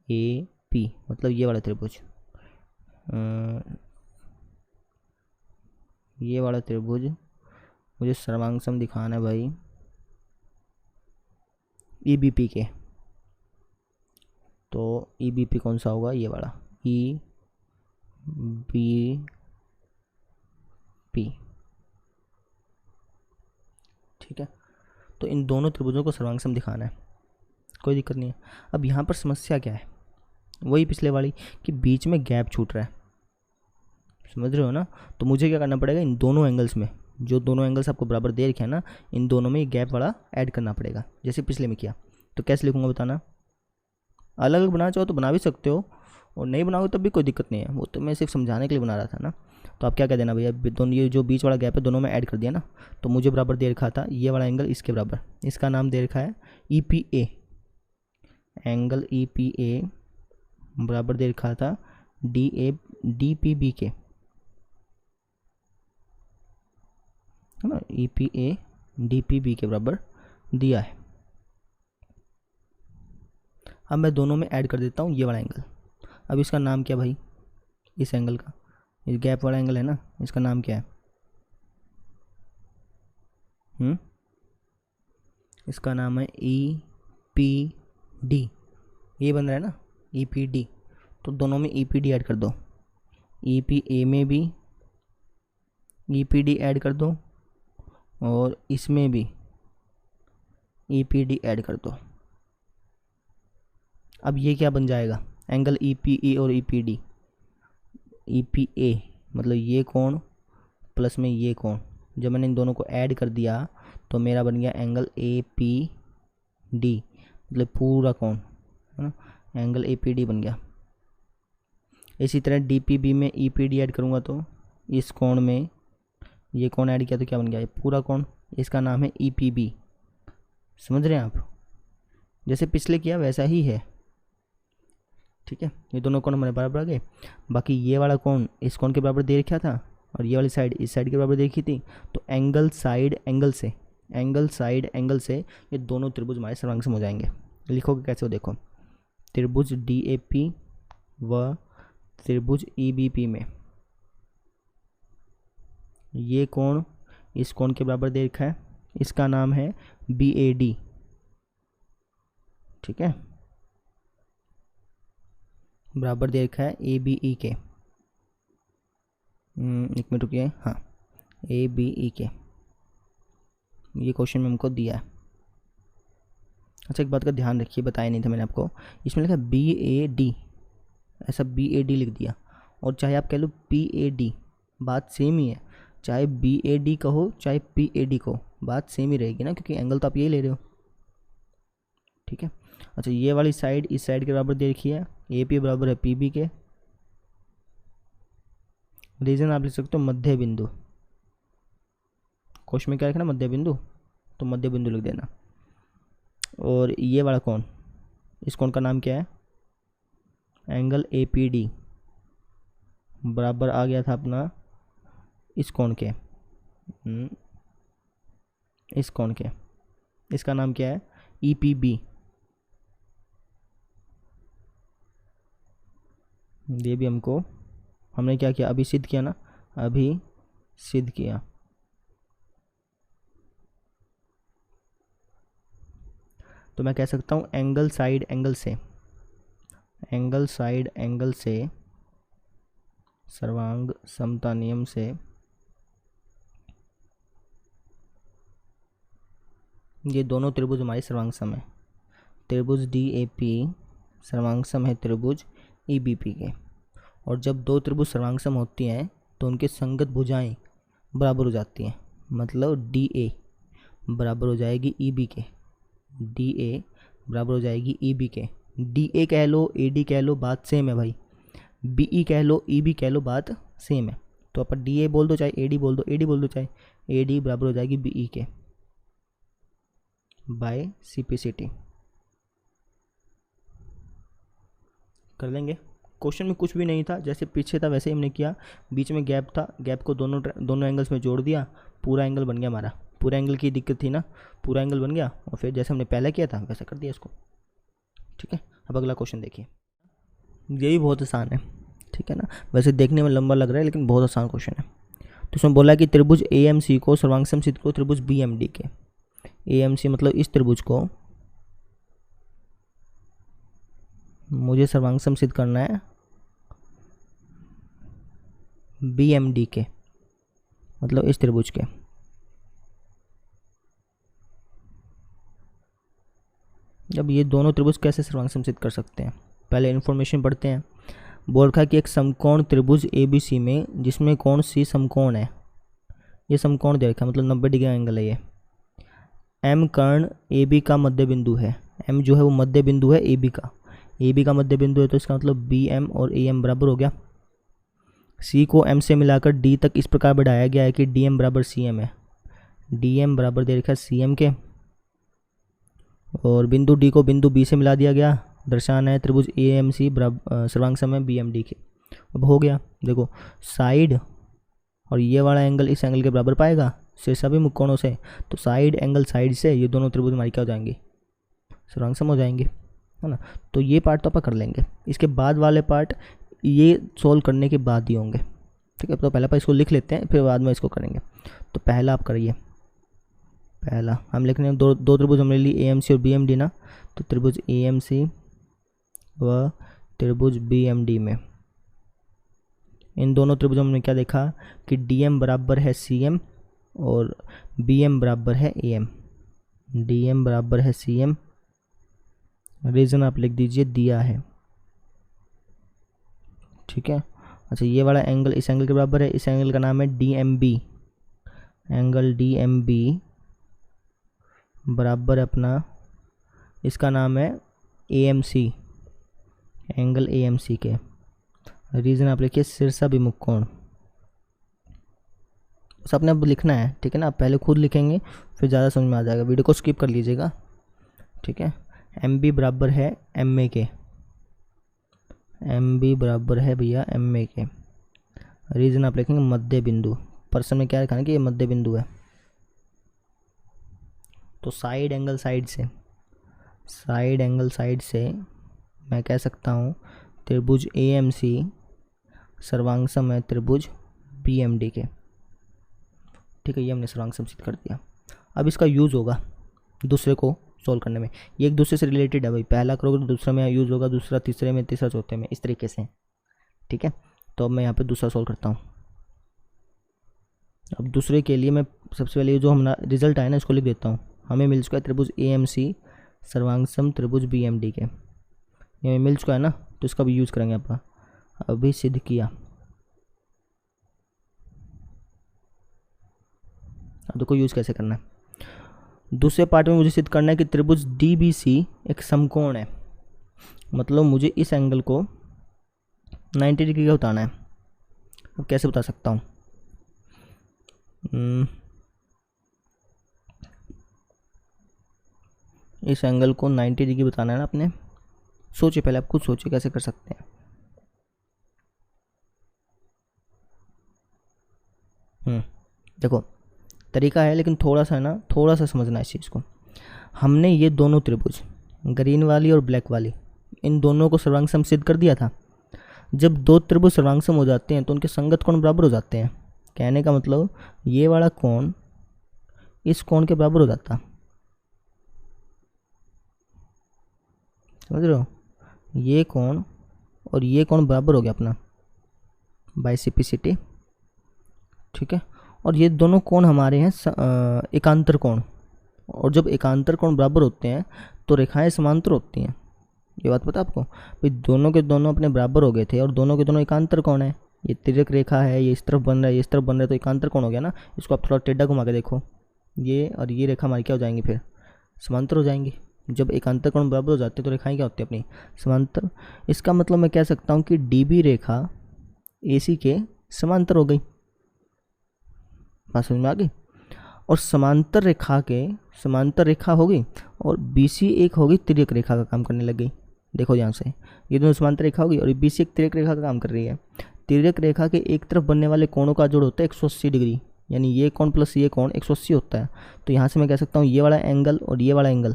A P मतलब ये वाला त्रिभुज, ये वाला त्रिभुज मुझे सर्वांग सम दिखाना है भाई ई बी पी के। तो ई बी पी कौन सा होगा? ये वाला ई बी पी, ठीक है। तो इन दोनों त्रिभुजों को सर्वांग सम दिखाना है, कोई दिक्कत नहीं है। अब यहाँ पर समस्या क्या है? वही पिछले वाली कि बीच में गैप छूट रहा है, समझ रहे हो ना। तो मुझे क्या करना पड़ेगा, इन दोनों एंगल्स में, जो दोनों एंगल्स आपको बराबर दे रखे हैं ना, इन दोनों में ये गैप वाला ऐड करना पड़ेगा, जैसे पिछले में किया। तो कैसे लिखूंगा बताना? अलग अलग बनाना चाहो तो बना भी सकते हो, और नहीं बनाओगे तब भी कोई दिक्कत नहीं है, वो तो मैं सिर्फ समझाने के लिए बना रहा था ना। तो आप क्या कह देना भैया, दोनों ये जो बीच वाला गैप है दोनों में ऐड कर दिया ना, तो मुझे बराबर दे रखा था ये वाला एंगल इसके बराबर, इसका नाम दे रखा है ई पी ए, एंगल ई पी ए बराबर दे रखा था डी पी बी के, है ना। E P A D P B के बराबर दिया है। अब मैं दोनों में ऐड कर देता हूँ ये वाला एंगल। अब इसका नाम क्या भाई? इस एंगल का, ये गैप वाला एंगल है ना, इसका नाम क्या है? इसका नाम है ई पी डी, ये बन रहा है ना ई पी डी। तो दोनों में ई पी डी ऐड कर दो, ई पी ए में भी ई पी डी ऐड कर दो, और इसमें भी ई पी डी ऐड कर दो। अब ये क्या बन जाएगा? एंगल ई पी ए और ई पी डी, ई पी ए मतलब ये कोण प्लस में ये कोण, जब मैंने इन दोनों को ऐड कर दिया तो मेरा बन गया एंगल ए पी डी, मतलब पूरा कोण, है ना, एंगल ए पी डी बन गया। इसी तरह डी पी बी में ई पी डी ऐड करूँगा तो इस कोण में ये कोण ऐड किया तो क्या बन गया? ये पूरा कोण, इसका नाम है ई पी बी। समझ रहे हैं आप? जैसे पिछले किया वैसा ही है, ठीक है। ये दोनों कोण हमारे बराबर आ गए। बाकी ये वाला कोण इस कोण के बराबर दे रखा था, और ये वाली साइड इस साइड के बराबर देखी थी, तो एंगल साइड एंगल से ये दोनों त्रिभुज हमारे सर्वांग सम हो जाएंगे। लिखोगे कैसे हो? देखो, त्रिभुज डी ए पी व त्रिभुज ई बी पी में ये कोण इस कोण के बराबर दे रखा है, इसका नाम है बी ए डी, ठीक है, बराबर दे रखा है ए बी ई के। एक मिनट रुकिए, हाँ, ए बी ई के, ये क्वेश्चन में हमको दिया है। अच्छा, एक बात का ध्यान रखिए, बताया नहीं था मैंने आपको, इसमें लिखा BAD, ऐसा BAD लिख दिया, और चाहे आप कह लो PAD, बात सेम ही है। चाहे BAD कहो चाहे PAD कहो, बात सेम ही रहेगी ना, क्योंकि एंगल तो आप यही ले रहे हो। ठीक है। अच्छा, ये वाली साइड इस साइड के बराबर दे रखी है, AP बराबर है PB के। रीजन आप लिख सकते हो मध्य बिंदु, क्वेश्चन में क्या लिखना, मध्य बिंदु, तो मध्य बिंदु लिख देना। और ये वाला कोण, इस कोण का नाम क्या है, एंगल APD, बराबर आ गया था अपना इस कोण के, इस कोण के, इसका नाम क्या है, EPB। ये भी हमने क्या किया, अभी सिद्ध किया ना, अभी सिद्ध किया। तो मैं कह सकता हूँ एंगल साइड एंगल से, एंगल साइड एंगल से सर्वांग समता नियम से ये दोनों त्रिभुज हमारे सर्वांग सम है। त्रिभुज DAP सर्वांग सम है त्रिभुज EBP के। और जब दो त्रिभुज सर्वांग सम होती हैं तो उनके संगत भुजाएं बराबर हो जाती हैं। मतलब DA बराबर हो जाएगी EB के, DA बराबर हो जाएगी EB के। DA कह लो AD कह लो, बात सेम है भाई। BE कह लो EB कह लो, बात सेम है। तो अपन DA बोल दो चाहे AD बोल दो, AD बोल दो चाहे AD, बराबर हो जाएगी BE के बाय CPCT। कर लेंगे। क्वेश्चन में कुछ भी नहीं था, जैसे पीछे था वैसे ही हमने किया। बीच में गैप था, गैप को दोनों एंगल्स में जोड़ दिया, पूरा एंगल बन गया हमारा। पूरा एंगल की दिक्कत थी ना, पूरा एंगल बन गया, और फिर जैसे हमने पहले किया था वैसा कर दिया इसको। ठीक है, अब अगला क्वेश्चन देखिए। ये भी बहुत आसान है, ठीक है ना, वैसे देखने में लंबा लग रहा है लेकिन बहुत आसान क्वेश्चन है। तो उसमें बोला कि त्रिभुज AMC को सर्वांग सम सिद्ध करो त्रिभुज BMD के। AMC मतलब इस त्रिभुज को मुझे सर्वांग सम सिद्ध करना है BMD के, मतलब इस त्रिभुज के। अब ये दोनों त्रिभुज कैसे सर्वांग सम सिद्ध कर सकते हैं, पहले इन्फॉर्मेशन पढ़ते हैं। बोल रखा है कि एक समकोण त्रिभुज ABC में जिसमें कोण C समकोण है, ये समकोण दे रखा है, मतलब 90 डिग्री एंगल है ये। M कर्ण AB का मध्य बिंदु है, M जो है वो मध्य बिंदु है AB का, AB का मध्य बिंदु है, तो इसका मतलब BM और AM बराबर हो गया। C को M से मिलाकर D तक इस प्रकार बढ़ाया गया है कि DM बराबर CM है, DM बराबर दे रखा है CM के। और बिंदु D को बिंदु B से मिला दिया गया, दर्शाना है त्रिभुज AMC सर्वांग सम है BMD के। अब हो गया, देखो साइड और ये वाला एंगल इस एंगल के बराबर पाएगा शीर्षाभिमुख कोणों से, तो साइड एंगल साइड से ये दोनों त्रिभुज हमारी क्या हो जाएंगे, सर्वांग सम हो जाएंगे, है ना। तो ये पार्ट तो अपन कर लेंगे, इसके बाद वाले पार्ट ये सोल्व करने के बाद ही होंगे। ठीक है, तो पहले इसको लिख लेते हैं, फिर बाद में इसको करेंगे। तो पहला आप करिए, पहला हम लिख रहे हैं दो त्रिभुज हमने ली AMC और BMD ना, तो त्रिभुज AMC व त्रिभुज BMD में इन दोनों त्रिभुजों में क्या देखा कि DM बराबर है CM और BM बराबर है AM। DM बराबर है CM, रीजन आप लिख दीजिए दिया है। ठीक है। अच्छा, ये वाला एंगल इस एंगल के बराबर है, इस एंगल का नाम है DMB। एंगल DMB बराबर अपना इसका नाम है AMC, एंगल AMC के। रीजन आप लिखिए शीर्षाभिमुख कोण, बस आपने अब लिखना है, ठीक है ना। आप पहले खुद लिखेंगे फिर ज़्यादा समझ में आ जाएगा, वीडियो को स्किप कर लीजिएगा। ठीक है, MB बराबर है MA के, MB बराबर है भैया MA के। रीजन आप लिखेंगे मध्य बिंदु, प्रश्न में क्या लिखा है कि ये मध्य बिंदु है। तो साइड एंगल साइड से, साइड एंगल साइड से मैं कह सकता हूँ त्रिभुज AMC सर्वांग सम है त्रिभुज BMD के। ठीक है, ये हमने सर्वांग सम सिद्ध कर दिया। अब इसका यूज़ होगा दूसरे को सोल्व करने में, ये एक दूसरे से रिलेटेड है भाई, पहला करोगे तो दूसरा में यूज़ होगा, दूसरा तीसरे में, तीसरा चौथे में, इस तरीके से। ठीक है, तो अब मैं यहाँ पे दूसरा सोल्व करता हूँ। अब दूसरे के लिए मैं सबसे पहले जो हमारा रिजल्ट आया ना इसको लिख देता हूँ। हमें मिल चुका है त्रिभुज AMC सर्वांगसम त्रिभुज BMD के, ये हमें मिल चुका है ना, तो इसका भी यूज़ करेंगे अपना। अभी सिद्ध किया, अब देखो यूज़ कैसे करना है। दूसरे पार्ट में मुझे सिद्ध करना है कि त्रिभुज DBC एक समकोण है, मतलब मुझे इस एंगल को 90 डिग्री का बताना है। अब कैसे बता सकता हूँ? इस एंगल को 90 डिग्री बताना है ना अपने। सोचिए, पहले आप खुद सोचिए कैसे कर सकते हैं। देखो तरीका है, लेकिन थोड़ा सा है ना, थोड़ा सा समझना है इस चीज़ को। हमने ये दोनों त्रिभुज, ग्रीन वाली और ब्लैक वाली, इन दोनों को सर्वांगसम सिद्ध कर दिया था। जब दो त्रिभुज सर्वांगसम हो जाते हैं तो उनके संगत कोण बराबर हो जाते हैं। कहने का मतलब ये वाला कोण इस कोण के बराबर हो जाता, समझ रहे हो? ये कोण और ये कोण बराबर हो गया अपना बाय सिपिसिटी, ठीक है। और ये दोनों कोण हमारे हैं एकांतर कोण, और जब एकांतर कोण बराबर होते हैं तो रेखाएं समांतर होती हैं। ये बात पता आपको? भाई दोनों के दोनों अपने बराबर हो गए थे और दोनों के दोनों एकांतर कोण है। ये तिर्यक रेखा है, ये इस तरफ बन रहा है, ये इस तरफ बन रहा है, तो एकांतर कोण हो गया ना। इसको आप थोड़ा टेढ़ा घुमा के देखो, ये और ये रेखा हमारी क्या हो जाएंगी, फिर समांतर हो जाएंगी। जब एकांतर कोण बराबर हो जाते हैं तो रेखाएं क्या होती है अपनी, समांतर। इसका मतलब मैं कह सकता हूँ कि DB रेखा AC के समांतर हो गई। बात समझ में आ गई? और समांतर रेखा होगी और BC एक होगी तिर्यक रेखा का काम करने लग गई। देखो यहाँ से ये दोनों समांतर रेखा होगी और BC एक तिर्यक रेखा का काम कर रही है। तिर्यक रेखा के एक तरफ बनने वाले कोणों का जोड़ होता है 180 डिग्री, यानी ये कोण प्लस ये कोण 180 होता है। तो यहाँ से मैं कह सकता हूँ ये वाला एंगल और ये वाला एंगल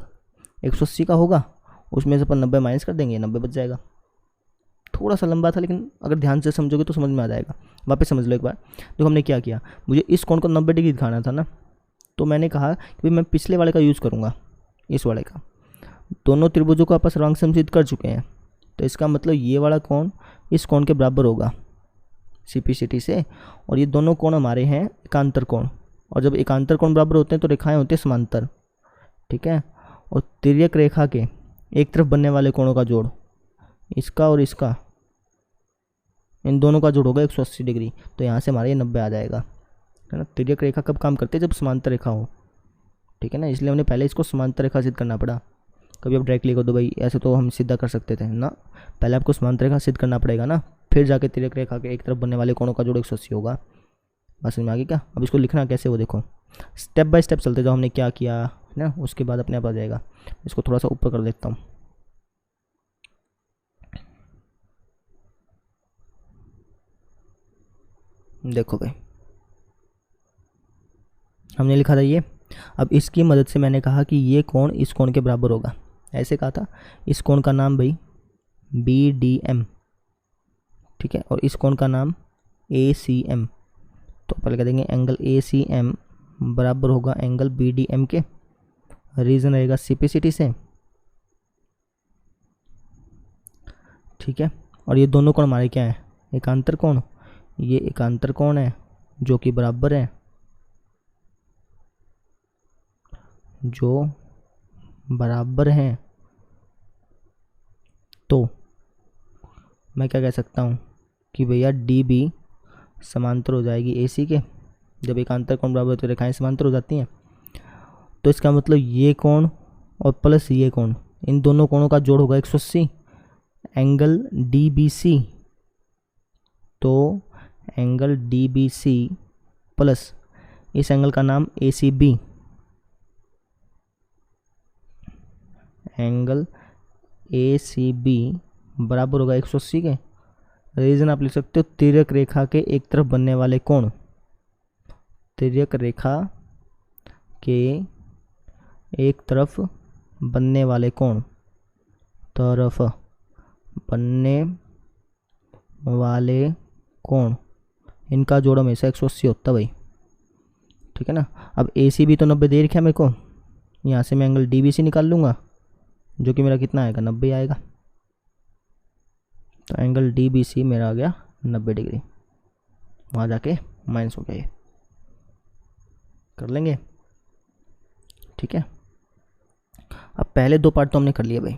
180 का होगा, उसमें से अपन 90 माइनस कर देंगे, 90 बच जाएगा। थोड़ा सा लंबा था, लेकिन अगर ध्यान से समझोगे तो समझ में आ जाएगा। वापस समझ लो एक बार। देखो हमने क्या किया, मुझे इस कोण को 90 डिग्री दिखाना था ना, तो मैंने कहा कि मैं पिछले वाले का यूज़ करूँगा, इस वाले का। दोनों त्रिभुजों को आपस सर्वांगसम सिद्ध कर चुके हैं, तो इसका मतलब ये वाला कोण इस कोण के बराबर होगा सिपिसिटी से, और ये दोनों कोण हमारे हैं एकांतर कोण, और जब एकांतर कोण बराबर होते हैं तो रेखाएं होती हैं समांतर, ठीक है। और तिर्यक रेखा के एक तरफ बनने वाले कोणों का जोड़, इसका और इसका, इन दोनों का जोड़ होगा 180 डिग्री, तो यहाँ से हमारा ये 90 आ जाएगा, है ना। तिर्यक रेखा कब काम करती है, जब समांतर रेखा हो, ठीक है ना। इसलिए हमने पहले इसको समांतर रेखा सिद्ध करना पड़ा। कभी आप डायरेक्टली कर दो भाई, ऐसे तो हम सीधा कर सकते थे ना, पहले आपको समांतर रेखा सिद्ध करना पड़ेगा ना, फिर जाके तिर्यक रेखा के एक तरफ बनने वाले कोणों का जोड़ 180 होगा। बस में आ गई क्या? अब इसको लिखना कैसे वो देखो, स्टेप बाय स्टेप चलते जाओ, हमने क्या किया है ना, उसके बाद अपने आप आ जाएगा। इसको थोड़ा सा ऊपर कर देता हूँ। देखो भाई हमने लिखा था ये, अब इसकी मदद से मैंने कहा कि ये कोण इस कोण के बराबर होगा, ऐसे कहा था। इस कोण का नाम भाई BDM, ठीक है, और इस कोण का नाम ACM। तो पहले कह देंगे एंगल ACM बराबर होगा एंगल BDM के, रीजन रहेगा सिपिसिटी से, ठीक है। और ये दोनों कोण हमारे क्या है, एकांतर कोण। ये एकांतर कोण है जो कि बराबर है, जो बराबर हैं। तो मैं क्या कह सकता हूँ कि भैया DB समांतर हो जाएगी AC के। जब एकांतर कोण बराबर तो रेखाएं समांतर हो जाती हैं, तो इसका मतलब ये कोण और प्लस ये कोण, इन दोनों कोणों का जोड़ होगा 180, एंगल DBC। तो एंगल DBC प्लस इस एंगल का नाम ACB, एंगल ACB बराबर होगा 180 के। रीजन आप लिख सकते हो तिर्यक रेखा के एक तरफ बनने वाले कोण, तिर्यक रेखा के एक तरफ बनने वाले कोण, तरफ बनने वाले कोण, इनका जोड़ हमेशा 180 होता भाई, ठीक है ना। अब ACB तो 90 दे रखा है मेरे को, यहाँ से मैं एंगल DBC निकाल लूँगा, जो कि मेरा कितना आएगा, 90 आएगा। तो एंगल DBC मेरा आ गया 90 डिग्री, वहाँ जाके माइनस हो गया ये। कर लेंगे, ठीक है। अब पहले 2 पार्ट तो हमने कर लिए भाई,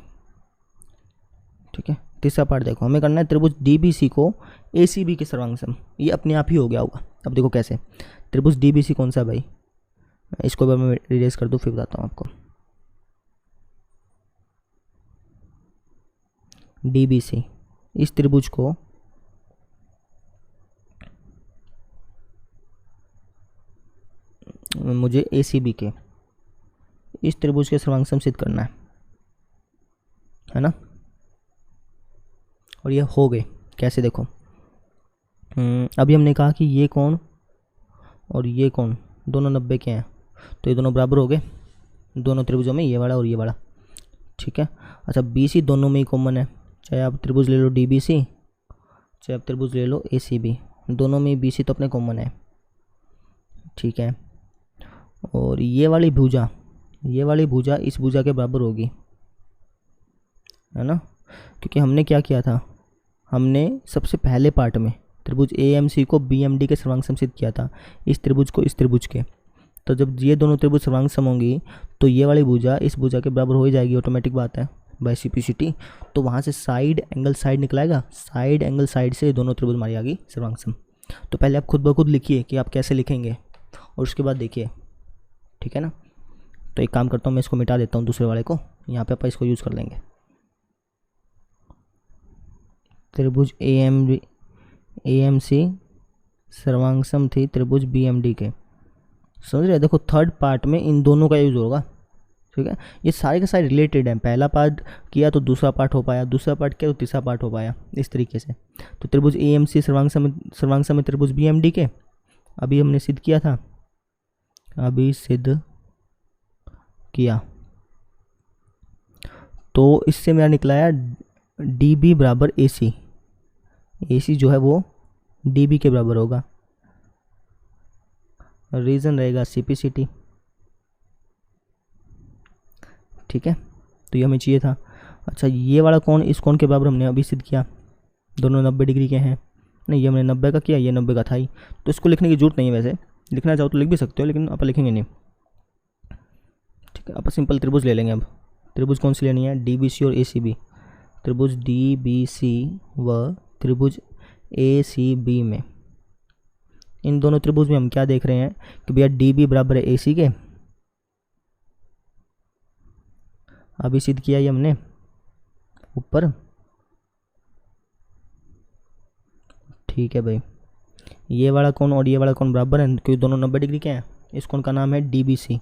ठीक है। तीसरा पार्ट देखो, हमें करना है त्रिभुज DBC को ACB के सर्वांग, ये अपने आप ही हो गया होगा। अब देखो कैसे, त्रिभुज DBC कौन सा भाई, इसको एक बार मैं इरेज कर दूँ फिर बताता हूँ आपको। DBC, इस त्रिभुज को मुझे ACB के इस त्रिभुज के सर्वांग सिद्ध करना है ना। और ये हो गए कैसे देखो, अभी हमने कहा कि ये कोण और ये कोण दोनों 90 के हैं, तो ये दोनों बराबर हो गए दोनों त्रिभुजों में, ये वाला और ये वाला, ठीक है। अच्छा BC दोनों में ही कॉमन है, चाहे आप त्रिभुज ले लो DBC, चाहे आप त्रिभुज ले लो ACB, दोनों में BC तो अपने कॉमन है, ठीक है। और ये वाली भुजा इस भुजा के बराबर होगी, है ना, क्योंकि हमने क्या किया था, हमने सबसे पहले पार्ट में त्रिभुज AMC को BMD के सर्वांग सिद्ध किया था, इस त्रिभुज को इस त्रिभुज के। तो जब ये दोनों त्रिभुज सर्वांग होंगी तो ये वाली भुजा इस भुजा के बराबर हो ही जाएगी, ऑटोमेटिक बात है बाय CPCT। तो वहाँ से साइड एंगल साइड निकलाएगा, साइड एंगल साइड से दोनों त्रिभुज मारी आ गई सर्वांग। तो पहले आप खुद ब खुद लिखिए कि आप कैसे लिखेंगे और उसके बाद देखिए, ठीक है ना। तो एक काम करता हूँ, मैं इसको मिटा देता हूँ दूसरे वाले को, यहाँ पे अपन इसको यूज़ कर लेंगे। त्रिभुज AMC सर्वांग थी त्रिभुज BMD के, समझ रहे। देखो थर्ड पार्ट में इन दोनों का यूज़ होगा, ठीक है। ये सारे के सारे रिलेटेड हैं, पहला पार्ट किया तो दूसरा पार्ट हो पाया, दूसरा पार्ट किया तो तीसरा पार्ट हो पाया, इस तरीके से। तो त्रिभुज AMC सर्वांग में त्रिभुज BMD के अभी हमने सिद्ध किया था, अभी सिद्ध किया, तो इससे मेरा निकला है DB बराबर AC, AC जो है वो DB के बराबर होगा, रीजन रहेगा CPCT, ठीक है। तो ये हमें चाहिए था। अच्छा ये वाला कोण इस कोण के बराबर हमने अभी सिद्ध किया, दोनों 90 डिग्री के हैं, नहीं ये हमने 90 का किया, ये 90 का था ही, तो इसको लिखने की जरूरत नहीं है, वैसे लिखना चाहो तो लिख भी सकते हो, लेकिन अपन लिखेंगे नहीं, ठीक है। अपन सिंपल त्रिभुज ले लेंगे। अब त्रिभुज कौन सी लेनी है, DBC और ACB। त्रिभुज DBC व त्रिभुज ACB में, इन दोनों त्रिभुज में हम क्या देख रहे हैं कि भैया DB बराबर है AC के, अभी सिद्ध किया ये हमने ऊपर, ठीक है भाई। ये वाला कोण और ये वाला कोण बराबर है क्योंकि दोनों 90 डिग्री के हैं, इस कोण का नाम है DBC।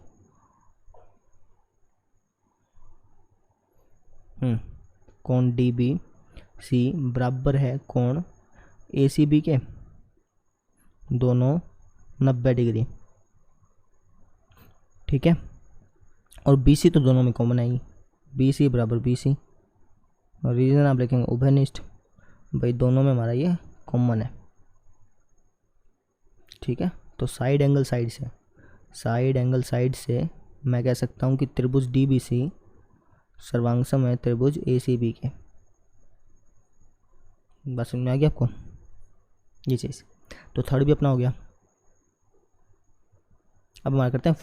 कोण DBC बराबर है कोण ACB के, दोनों 90 डिग्री, ठीक है। और BC तो दोनों में कॉमन आएगी, BC बराबर BC, और रीजन आप लिखेंगे उभयनिष्ठ, भाई दोनों में हमारा ये कॉमन है, ठीक है। तो साइड एंगल साइड से मैं कह सकता हूँ कि त्रिभुज DBC सर्वांगसम है त्रिभुज ACB के, बस समझ में आ गया आपको ये चीज़। तो थर्ड भी अपना हो गया। अब हमारा करते हैं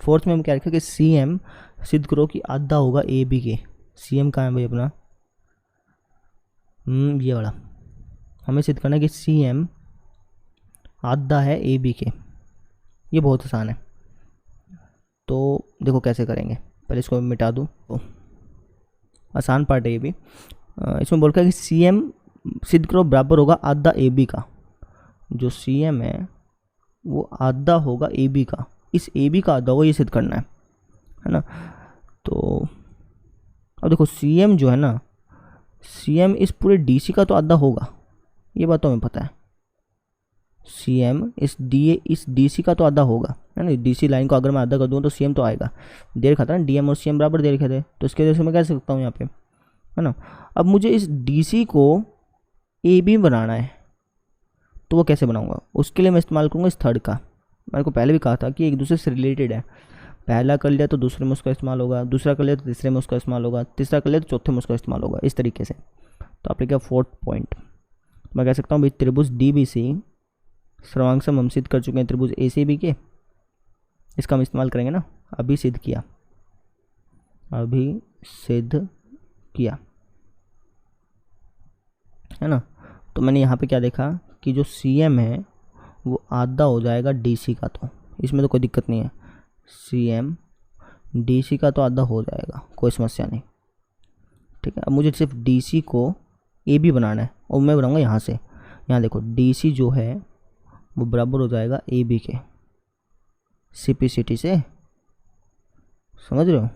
फोर्थ में हम क्या रखें कि CM सिद्ध करो कि आधा होगा AB के। CM कहाँ है भाई अपना, ये वाला हमें सिद्ध करना है कि CM आधा है AB के, ये बहुत आसान है। तो देखो कैसे करेंगे, पहले इसको मिटा दूँ, तो आसान पार्ट है ये भी। इसमें बोल रहा है कि CM सिद्ध करो बराबर होगा आधा AB का, जो CM है वो आधा होगा AB का, इस AB का आधा होगा, ये सिद्ध करना है ना। तो अब देखो CM जो है ना, CM इस पूरे DC का तो आधा होगा, ये बात तो हमें पता है। CM इस DC का तो आधा होगा, है ना। DC लाइन को अगर मैं आधा कर दूँ तो CM तो आएगा, दे रखा था ना DM और CM बराबर दे रखे थे, तो इसके वजह से मैं कह सकता हूँ यहाँ पे, है ना। अब मुझे इस DC को AB बनाना है, तो वो कैसे बनाऊंगा, उसके लिए मैं इस्तेमाल करूँगा इस थर्ड का। मैंने को पहले भी कहा था कि एक दूसरे से रिलेटेड है, पहला कर लिया तो दूसरे में उसका इस्तेमाल होगा, दूसरा कर लिया तो तीसरे में उसका इस्तेमाल होगा, तीसरा कर लिया तो चौथे में उसका इस्तेमाल होगा, इस तरीके से। तो आप लिखा फोर्थ पॉइंट, मैं कह सकता हूँ भाई त्रिभुज DBC सर्वांग सम हम सिद्ध कर चुके हैं त्रिभुज ACB के, इसका हम इस्तेमाल करेंगे ना, अभी सिद्ध किया, अभी सिद्ध किया, है ना। तो मैंने यहाँ पे क्या देखा कि जो CM है वो आधा हो जाएगा DC का, तो इसमें तो कोई दिक्कत नहीं है, CM DC का तो आधा हो जाएगा, कोई समस्या नहीं, ठीक है। अब मुझे सिर्फ DC को AB बनाना है, और मैं बनाऊंगा यहाँ से, यहाँ देखो DC जो है वो बराबर हो जाएगा AB के, CPCT से, समझ रहे हो।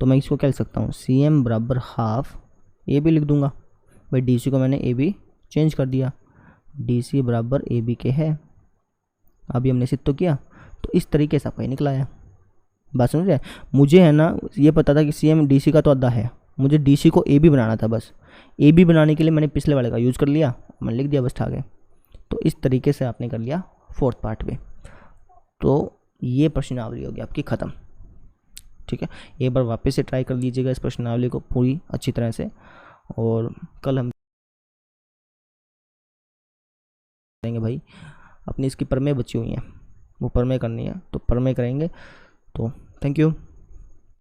तो मैं इसको क्या लिख सकता हूँ, CM बराबर हाफ AB लिख दूंगा, भाई DC को मैंने AB चेंज कर दिया, DC बराबर AB के है, अभी हमने सिद्ध तो किया। तो इस तरीके से आपका निकला है, बात समझ रहे। मुझे है ना ये पता था कि CM DC का तो आधा है, मुझे DC को AB बनाना था, बस AB बनाने के लिए मैंने पिछले वाले का यूज़ कर लिया, मैंने लिख दिया बस आगे। तो इस तरीके से आपने कर लिया फोर्थ पार्ट में। तो ये प्रश्नावली होगी आपकी ख़त्म, ठीक है। एक बार वापस से ट्राई कर लीजिएगा इस प्रश्नावली को पूरी अच्छी तरह से, और कल हम करेंगे भाई अपनी इसकी प्रमेय बची हुई हैं, वो प्रमेय करनी है, तो प्रमेय करेंगे। तो थैंक यू।